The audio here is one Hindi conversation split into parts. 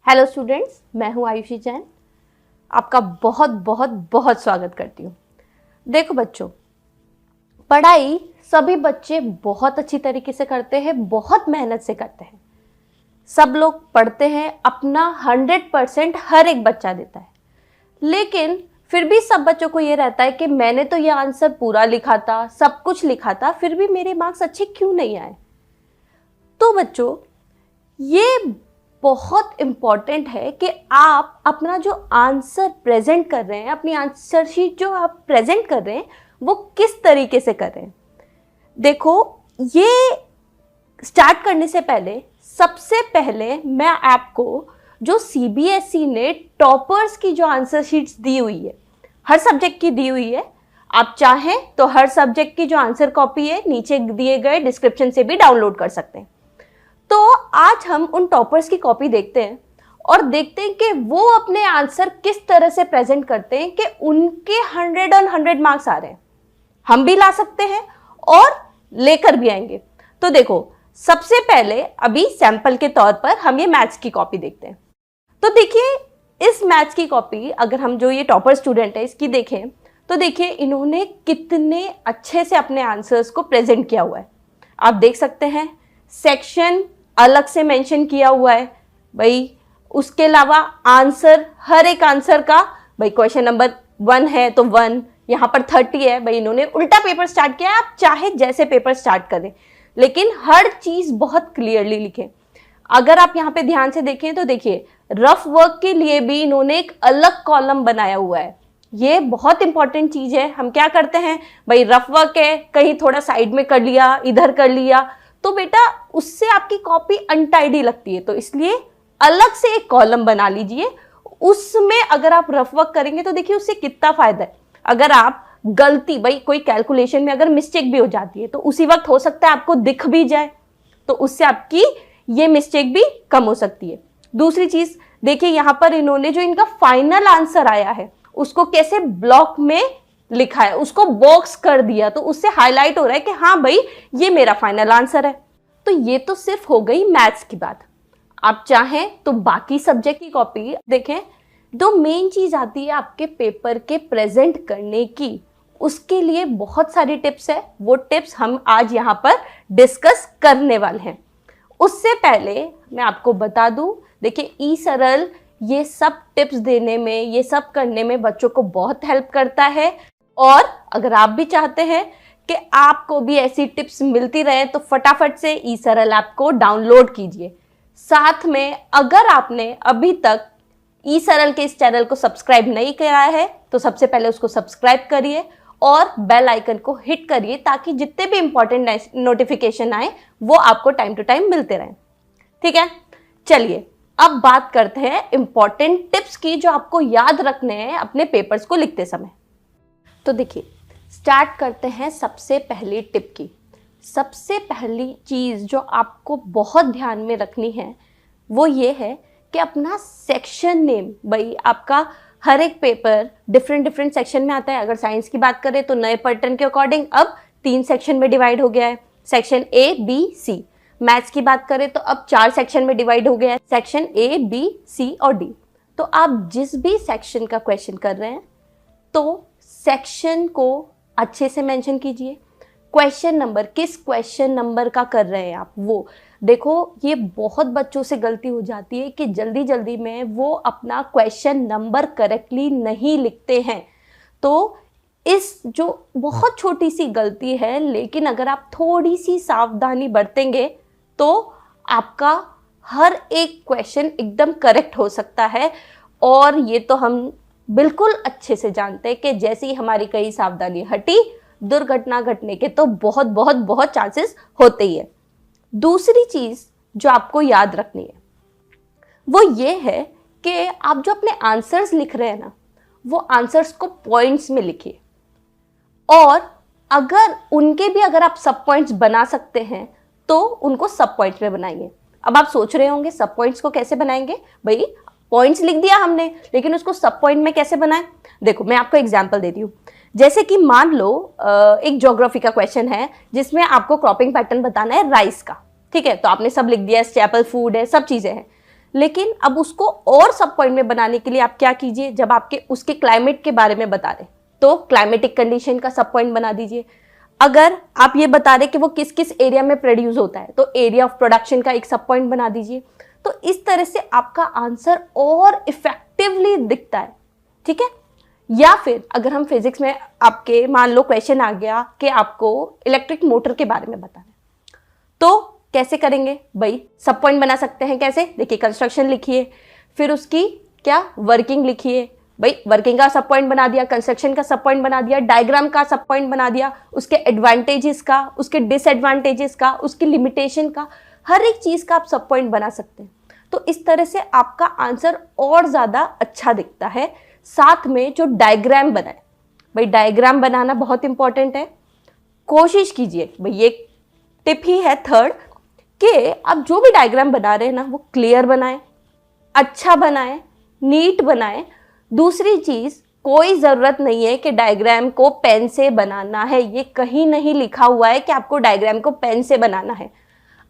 हेलो स्टूडेंट्स, मैं हूं आयुषी जैन। आपका बहुत बहुत बहुत स्वागत करती हूं। देखो बच्चों, पढ़ाई सभी बच्चे बहुत अच्छी तरीके से करते हैं, बहुत मेहनत से करते हैं। सब लोग पढ़ते हैं, अपना 100% हर एक बच्चा देता है। लेकिन फिर भी सब बच्चों को ये रहता है कि मैंने तो ये आंसर पूरा लिखा था, सब कुछ लिखा था, फिर भी मेरे मार्क्स अच्छे क्यों नहीं आए। तो बच्चों, ये बहुत इम्पॉर्टेंट है कि आप अपना जो आंसर प्रेजेंट कर रहे हैं, अपनी आंसर शीट जो आप प्रेजेंट कर रहे हैं, वो किस तरीके से कर रहे हैं। देखो, ये स्टार्ट करने से पहले सबसे पहले मैं आपको जो सीबीएसई ने टॉपर्स की जो आंसर शीट्स दी हुई है, हर सब्जेक्ट की दी हुई है, आप चाहें तो हर सब्जेक्ट की जो आंसर कॉपी है नीचे दिए गए डिस्क्रिप्शन से भी डाउनलोड कर सकते हैं। तो आज हम उन टॉपर्स की कॉपी देखते हैं और देखते हैं कि वो अपने आंसर किस तरह से प्रेजेंट करते हैं कि उनके 100 on 100 मार्क्स आ रहे हैं। हम भी ला सकते हैं और लेकर भी आएंगे। तो देखो, सबसे पहले अभी सैंपल के तौर पर हम ये मैथ्स की कॉपी देखते हैं। तो देखिए, इस मैथ्स की कॉपी अगर हम जो ये टॉपर स्टूडेंट है इसकी देखें तो देखिए इन्होंने कितने अच्छे से अपने आंसर्स को प्रेजेंट किया हुआ है। आप देख सकते हैं सेक्शन अलग से मेंशन किया हुआ है भाई। उसके अलावा आंसर, हर एक आंसर का भाई, क्वेश्चन नंबर 1 है तो 1, यहाँ पर 30 है भाई, इन्होंने उल्टा पेपर स्टार्ट किया है। आप चाहे जैसे पेपर स्टार्ट करें, लेकिन हर चीज बहुत क्लियरली लिखें। अगर आप यहाँ पे ध्यान से देखें तो देखिए रफ वर्क के लिए भी इन्होंने एक अलग कॉलम बनाया हुआ है। ये बहुत इंपॉर्टेंट चीज है। हम क्या करते हैं भाई, रफ वर्क है, कहीं थोड़ा साइड में कर लिया, इधर कर लिया, तो बेटा उससे आपकी कॉपी अनटाइडी लगती है। तो इसलिए अलग से एक कॉलम बना लीजिए। उसमें अगर आप रफ वर्क करेंगे तो देखिए उससे कितना फायदा है। अगर आप गलती, भाई कोई कैलकुलेशन में अगर मिस्टेक भी हो जाती है तो उसी वक्त हो सकता है आपको दिख भी जाए, तो उससे आपकी ये मिस्टेक भी कम हो सकती है। दूसरी चीज देखिए, यहां पर इन्होंने जो इनका फाइनल आंसर आया है उसको कैसे ब्लॉक में लिखा है, उसको बॉक्स कर दिया, तो उससे हाईलाइट हो रहा है कि हाँ भाई ये मेरा फाइनल आंसर है। तो ये तो सिर्फ हो गई मैथ्स की बात। आप चाहें तो बाकी सब्जेक्ट की कॉपी देखें। दो मेन चीज आती है आपके पेपर के प्रेजेंट करने की, उसके लिए बहुत सारी टिप्स है। वो टिप्स हम आज यहाँ पर डिस्कस करने वाले हैं। उससे पहले मैं आपको बता दूं, देखिए ई सरल ये सब टिप्स देने में, ये सब करने में बच्चों को बहुत हेल्प करता है। और अगर आप भी चाहते हैं कि आपको भी ऐसी टिप्स मिलती रहे तो फटाफट से ई सरल ऐप को डाउनलोड कीजिए। साथ में अगर आपने अभी तक ई सरल के इस चैनल को सब्सक्राइब नहीं किया है तो सबसे पहले उसको सब्सक्राइब करिए और बेल आइकन को हिट करिए, ताकि जितने भी इंपॉर्टेंट नोटिफिकेशन आए वो आपको टाइम टू टाइम मिलते रहें। ठीक है, चलिए अब बात करते हैं इंपॉर्टेंट टिप्स की जो आपको याद रखने हैं अपने पेपर्स को लिखते समय। तो देखिए, स्टार्ट करते हैं सबसे पहली टिप की। सबसे पहली चीज जो आपको बहुत ध्यान में रखनी है वो ये है कि अपना सेक्शन नेम, भाई आपका हर एक पेपर डिफरेंट डिफरेंट सेक्शन में आता है। अगर साइंस की बात करें तो नए पैटर्न के अकॉर्डिंग अब 3 सेक्शन में डिवाइड हो गया है, section A B C. Maths की बात करें तो अब 4 सेक्शन में डिवाइड हो गया है, सेक्शन ए बी सी और डी। तो आप जिस भी सेक्शन का क्वेश्चन कर रहे हैं तो सेक्शन को अच्छे से मेंशन कीजिए। क्वेश्चन नंबर, किस क्वेश्चन नंबर का कर रहे हैं आप, वो देखो। ये बहुत बच्चों से गलती हो जाती है कि जल्दी जल्दी में वो अपना क्वेश्चन नंबर करेक्टली नहीं लिखते हैं। तो इस जो बहुत छोटी सी गलती है, लेकिन अगर आप थोड़ी सी सावधानी बरतेंगे तो आपका हर एक क्वेश्चन एकदम करेक्ट हो सकता है। और ये तो हम बिल्कुल अच्छे से जानते हैं कि जैसे ही हमारी कई सावधानी हटी, दुर्घटना घटने के तो बहुत बहुत बहुत चांसेस होते ही है। दूसरी चीज जो आपको याद रखनी है वो ये है कि आप जो अपने आंसर्स लिख रहे हैं ना, वो आंसर्स को पॉइंट्स में लिखिए। और अगर उनके भी अगर आप सब पॉइंट्स बना सकते हैं तो उनको सब पॉइंट्स में बनाइए। अब आप सोच रहे होंगे सब पॉइंट्स को कैसे बनाएंगे, भाई पॉइंट्स लिख दिया हमने लेकिन उसको सब पॉइंट में कैसे बनाएं। देखो मैं आपको एग्जांपल देती हूँ। जैसे कि मान लो एक ज्योग्राफी का क्वेश्चन है जिसमें आपको क्रॉपिंग पैटर्न बताना है राइस का, ठीक है। तो आपने सब लिख दिया, स्टेपल फूड है, सब चीजें हैं। लेकिन अब उसको और सब पॉइंट में बनाने के लिए आप क्या कीजिए, जब आपके उसके क्लाइमेट के बारे में बता रहे तो क्लाइमेटिक कंडीशन का सब पॉइंट बना दीजिए। अगर आप ये बता रहे कि वो किस किस एरिया में प्रोड्यूस होता है तो एरिया ऑफ प्रोडक्शन का एक सब पॉइंट बना दीजिए। तो इस तरह से आपका आंसर और इफेक्टिवली दिखता है, ठीक है। या फिर अगर हम फिजिक्स में आपके मान लो क्वेश्चन आ गया कि आपको इलेक्ट्रिक मोटर के बारे में बताना है, तो कैसे करेंगे भाई, सब पॉइंट बना सकते हैं। कैसे, देखिए कंस्ट्रक्शन लिखिए, फिर उसकी क्या वर्किंग लिखिए, भाई वर्किंग का सब पॉइंट बना दिया, कंस्ट्रक्शन का सब पॉइंट बना दिया, डायग्राम का सब पॉइंट बना दिया, उसके एडवांटेजेस का, उसके डिसएडवांटेजेस का, उसकी लिमिटेशन का, हर एक चीज का आप सब पॉइंट बना सकते हैं। तो इस तरह से आपका आंसर और ज्यादा अच्छा दिखता है। साथ में जो डायग्राम बनाए, भाई डायग्राम बनाना बहुत इंपॉर्टेंट है। कोशिश कीजिए, भाई ये टिप ही है थर्ड, कि आप जो भी डायग्राम बना रहे हैं ना वो क्लियर बनाए, अच्छा बनाए, नीट बनाए। दूसरी चीज, कोई जरूरत नहीं है कि डायग्राम को पेन से बनाना है, ये कहीं नहीं लिखा हुआ है कि आपको डायग्राम को पेन से बनाना है।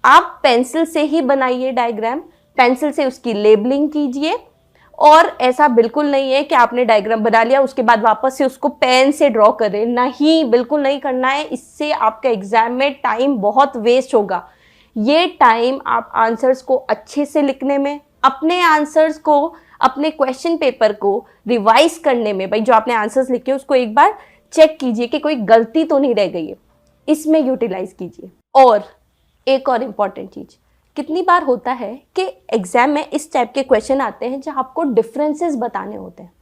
आप पेंसिल से ही बनाइए डायग्राम, पेंसिल से उसकी लेबलिंग कीजिए। और ऐसा बिल्कुल नहीं है कि आपने डायग्राम बना लिया उसके बाद वापस से उसको पेन से ड्रॉ करें, नहीं, बिल्कुल नहीं करना है। इससे आपका एग्जाम में टाइम बहुत वेस्ट होगा। ये टाइम आप आंसर्स को अच्छे से लिखने में, अपने आंसर्स को, अपने क्वेश्चन पेपर को रिवाइज करने में, भाई जो आपने आंसर्स लिखे उसको एक बार चेक कीजिए कि कोई गलती तो नहीं रह गई है, इसमें यूटिलाइज कीजिए। और एक और इम्पॉर्टेंट चीज, कितनी बार होता है कि एग्जाम में इस टाइप के क्वेश्चन आते हैं जहां आपको डिफरेंसेस बताने होते हैं।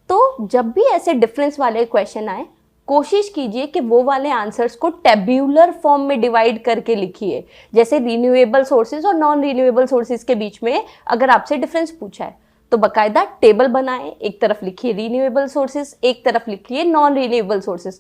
तो जब भी ऐसे डिफरेंस वाले क्वेश्चन आए, कोशिश कीजिए कि वो वाले आंसर्स को टेब्यूलर फॉर्म में डिवाइड करके लिखिए। जैसे रिन्यूएबल सोर्सेज और नॉन रिन्यूएबल सोर्सेज के बीच में अगर आपसे डिफरेंस पूछा है तो बकायदा टेबल बनाएं, एक तरफ लिखिए रिन्यूएबल सोर्सेज, एक तरफ लिखिए नॉन रिन्यूएबल सोर्सेज,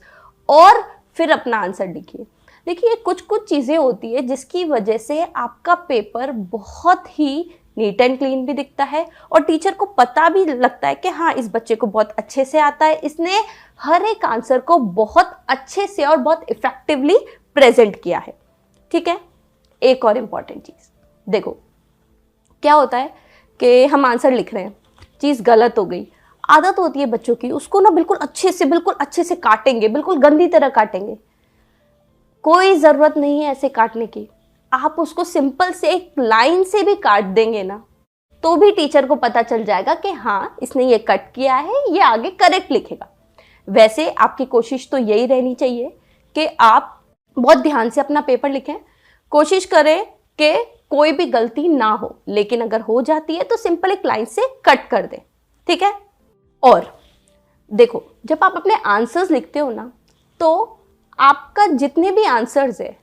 और फिर अपना आंसर लिखिए। देखिए कुछ कुछ चीज़ें होती है जिसकी वजह से आपका पेपर बहुत ही नीट एंड क्लीन भी दिखता है और टीचर को पता भी लगता है कि हाँ इस बच्चे को बहुत अच्छे से आता है, इसने हर एक आंसर को बहुत अच्छे से और बहुत इफेक्टिवली प्रेजेंट किया है, ठीक है। एक और इम्पॉर्टेंट चीज़ देखो, क्या होता है कि हम आंसर लिख रहे हैं, चीज़ गलत हो गई, आदत होती है बच्चों की उसको ना बिल्कुल अच्छे से काटेंगे, बिल्कुल गंदी तरह काटेंगे। कोई ज़रूरत नहीं है ऐसे काटने की। आप उसको सिंपल से एक लाइन से भी काट देंगे ना तो भी टीचर को पता चल जाएगा कि हाँ इसने ये कट किया है, ये आगे करेक्ट लिखेगा। वैसे आपकी कोशिश तो यही रहनी चाहिए कि आप बहुत ध्यान से अपना पेपर लिखें, कोशिश करें कि कोई भी गलती ना हो, लेकिन अगर हो जाती है तो सिंपल एक लाइन से कट कर दें, ठीक है। और देखो जब आप अपने आंसर्स लिखते हो ना तो आपका जितने भी आंसर्स है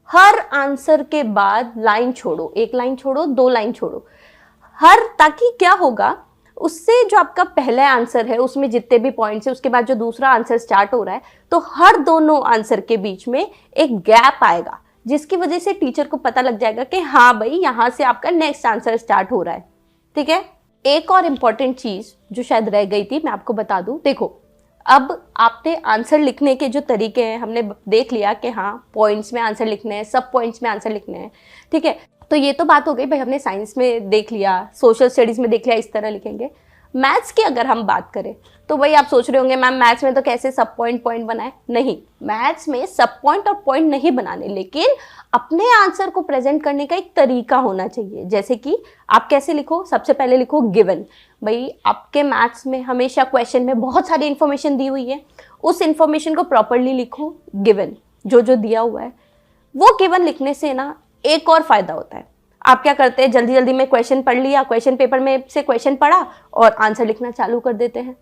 हर आंसर के बाद लाइन छोड़ो, एक लाइन छोड़ो, दो लाइन छोड़ो, ताकि क्या होगा उससे जो आपका पहला आंसर है उसमें जितने भी पॉइंट्स है उसके बाद जो दूसरा आंसर स्टार्ट हो रहा है तो हर दोनों आंसर के बीच में एक गैप आएगा, जिसकी वजह से टीचर को पता लग जाएगा कि हाँ भाई यहाँ से आपका नेक्स्ट आंसर स्टार्ट हो रहा है, ठीक है। एक और इम्पॉर्टेंट चीज जो शायद रह गई थी मैं आपको बता दूं। देखो अब आपने आंसर लिखने के जो तरीके हैं हमने देख लिया कि हाँ पॉइंट्स में आंसर लिखने हैं, सब पॉइंट्स में आंसर लिखने हैं, ठीक है। तो ये तो बात हो गई भाई, हमने साइंस में देख लिया, सोशल स्टडीज में देख लिया इस तरह लिखेंगे। मैथ्स की अगर हम बात करें तो भाई आप सोच रहे होंगे मैम मैथ्स में तो कैसे सब पॉइंट बनाए, नहीं, मैथ्स में सब पॉइंट और पॉइंट नहीं बनाने, लेकिन अपने आंसर को प्रेजेंट करने का एक तरीका होना चाहिए। जैसे कि आप कैसे लिखो, सबसे पहले लिखो गिवन। भाई आपके मैथ्स में हमेशा क्वेश्चन में बहुत सारी इंफॉर्मेशन दी हुई है, उस इंफॉर्मेशन को प्रॉपरली लिखो, गिवन जो जो दिया हुआ है। वो गिवन लिखने से ना एक और फायदा होता है, आप क्या करते हैं जल्दी जल्दी में क्वेश्चन पढ़ लिया, क्वेश्चन पेपर में से क्वेश्चन पढ़ा और आंसर लिखना चालू कर देते हैं।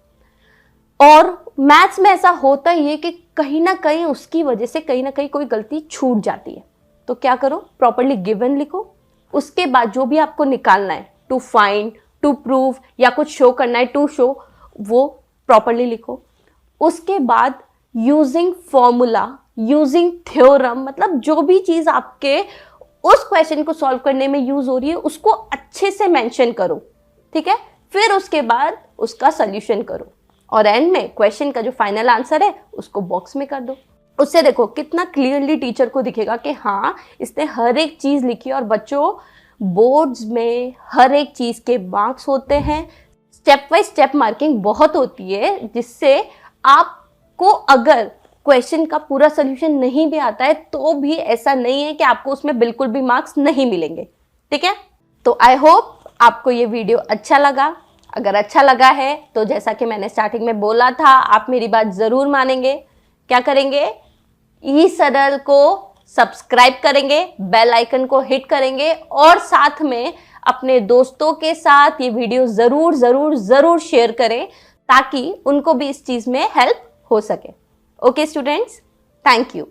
और मैथ्स में ऐसा होता ही है कि कहीं ना कहीं उसकी वजह से कहीं ना कहीं कोई गलती छूट जाती है। तो क्या करो, प्रॉपरली गिवन लिखो, उसके बाद जो भी आपको निकालना है, टू फाइंड, टू प्रूव या कुछ शो करना है, टू शो, वो प्रॉपरली लिखो। उसके बाद यूजिंग फॉर्मूला, यूजिंग थ्योरम, मतलब जो भी चीज आपके उस क्वेश्चन को सॉल्व करने में यूज हो रही है उसको अच्छे से मेंशन करो, ठीक है। फिर उसके बाद उसका सॉल्यूशन करो और एंड में क्वेश्चन का जो फाइनल आंसर है उसको बॉक्स में कर दो। उससे देखो कितना क्लियरली टीचर को दिखेगा कि हाँ इसने हर एक चीज लिखी और बच्चों बोर्ड्स में हर एक चीज़ के मार्क्स होते हैं, स्टेप बाय स्टेप मार्किंग बहुत होती है, जिससे आपको अगर क्वेश्चन का पूरा सोल्यूशन नहीं भी आता है तो भी ऐसा नहीं है कि आपको उसमें बिल्कुल भी मार्क्स नहीं मिलेंगे। ठीक है, तो आई होप आपको ये वीडियो अच्छा लगा। अगर अच्छा लगा है तो जैसा कि मैंने स्टार्टिंग में बोला था, आप मेरी बात जरूर मानेंगे। क्या करेंगे? ई सरल को सब्सक्राइब करेंगे, बेल आइकन को हिट करेंगे और साथ में अपने दोस्तों के साथ ये वीडियो जरूर जरूर जरूर शेयर करें ताकि उनको भी इस चीज में हेल्प हो सके। Okay students, thank you.